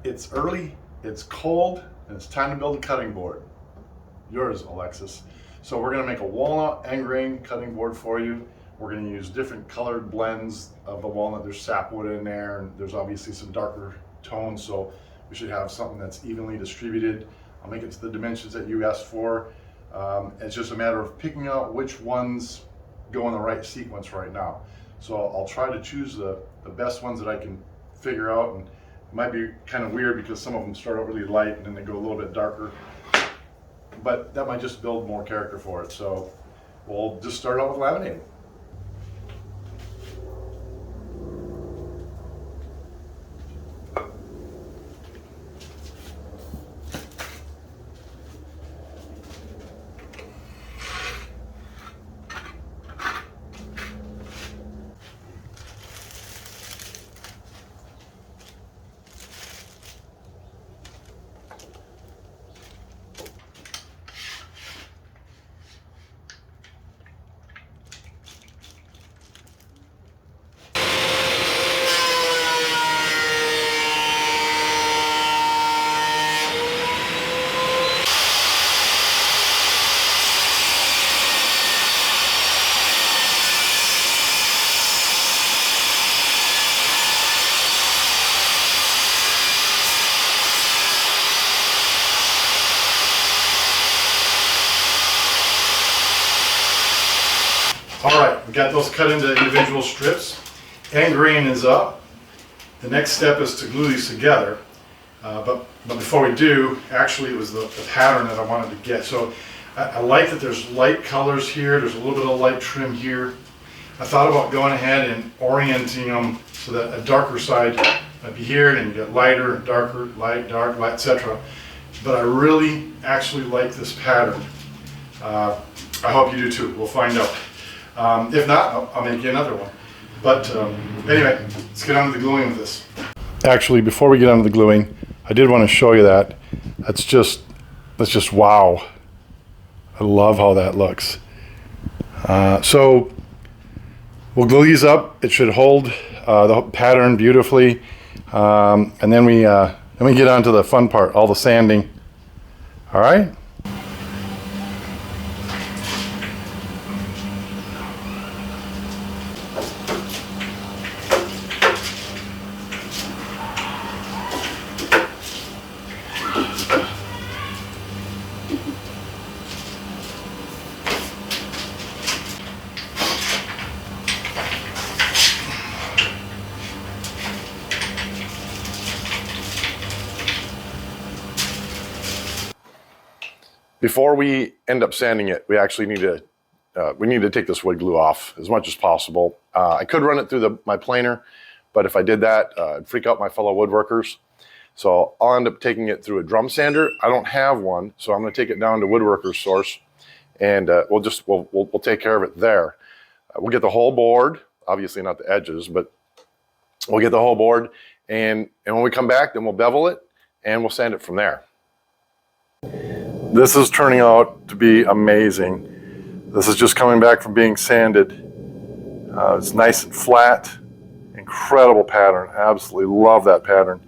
It's early, it's cold, and it's time to build a cutting board. Yours, Alexis. So we're gonna make a walnut end grain cutting board for you. We're gonna use different colored blends of the walnut. There's sapwood in there, and there's obviously some darker tones, so we should have something that's evenly distributed. I'll make it to the dimensions that you asked for. It's just a matter of picking out which ones go in the right sequence right now. So I'll try to choose the best ones that I can figure out, and it might be kind of weird because some of them start out really light and then they go a little bit darker, but that might just build more character for it. So we'll just start out with laminating. All right, we got those cut into individual strips. End grain is up. The next step is to glue these together. But before we do, actually it was the pattern that I wanted to get. So I like that there's light colors here. There's a little bit of light trim here. I thought about going ahead and orienting them so that a darker side might be here, and you get lighter, darker, light, dark, light, etc. But I really actually like this pattern. I hope you do too. We'll find out. If not, I'll make you another one. But anyway, let's get on to the gluing of this. Actually, before we get on to the gluing, I did want to show you that. That's just wow. I love how that looks. So we'll glue these up. It should hold the pattern beautifully. And then we get on to the fun part, all the sanding. All right? Before we end up sanding it, we actually need to take this wood glue off as much as possible. I could run it through my planer, but if I did that, it'd freak out my fellow woodworkers. So I'll end up taking it through a drum sander. I don't have one, so I'm going to take it down to Woodworker's Source, and we'll take care of it there. We'll get the whole board, obviously not the edges, but we'll get the whole board, and when we come back, then we'll bevel it and we'll sand it from there. This is turning out to be amazing. This is just coming back from being sanded. It's nice and flat, incredible pattern. Absolutely love that pattern.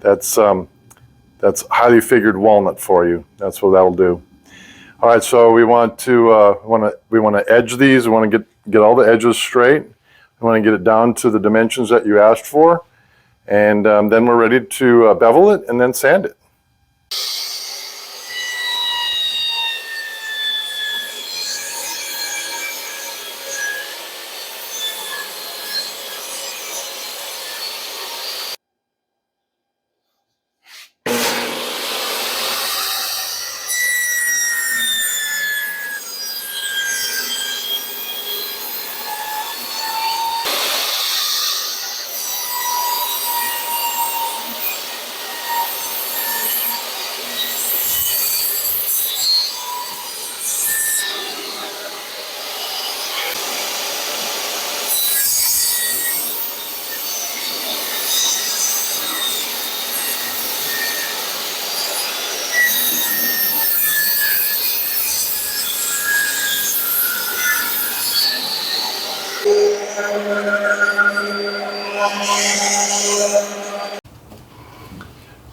That's highly figured walnut for you. That's what that'll do. All right, so we want to edge these. We want to get all the edges straight. We want to get it down to the dimensions that you asked for, and then we're ready to bevel it and then sand it.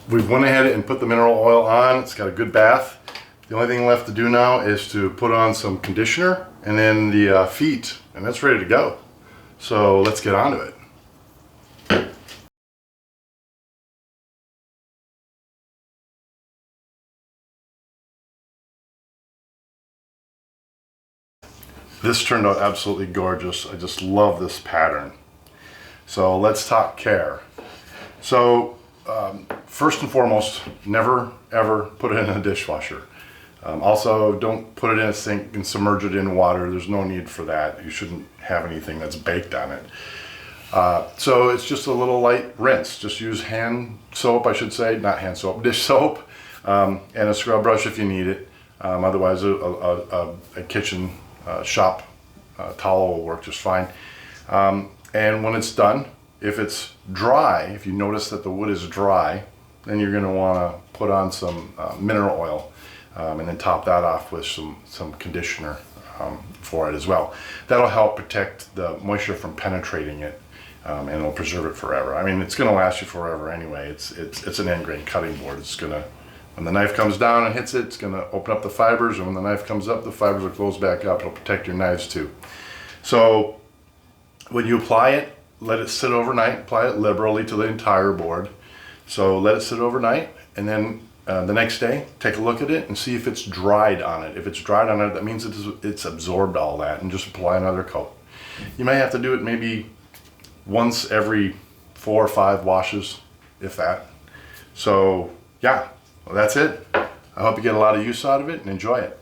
we've went ahead and put the mineral oil on. It's got a good bath. The only thing left to do now is to put on some conditioner and then the feet, and that's ready to go. So let's get on to it. This turned out absolutely gorgeous. I just love this pattern. So let's talk care. So first and foremost, never ever put it in a dishwasher. Also, don't put it in a sink and submerge it in water. There's no need for that. You shouldn't have anything that's baked on it. So it's just a little light rinse. Just use hand soap, I should say, not hand soap, dish soap, and a scrub brush if you need it. Otherwise, a kitchen shop towel will work just fine. And when it's done, if it's dry, if you notice that the wood is dry, then you're going to want to put on some mineral oil and then top that off with some conditioner for it as well. That'll help protect the moisture from penetrating it, and it'll preserve it forever. I mean, it's going to last you forever anyway. It's an end grain cutting board. It's going to, when the knife comes down and hits it, it's going to open up the fibers, and when the knife comes up, the fibers will close back up. It'll protect your knives too. So when you apply it, let it sit overnight. Apply it liberally to the entire board. So let it sit overnight, and then the next day, take a look at it and see if it's dried on it. If it's dried on it, that means it's absorbed all that, and just apply another coat. You may have to do it maybe once every 4 or 5 washes, if that. So yeah, well, that's it. I hope you get a lot of use out of it and enjoy it.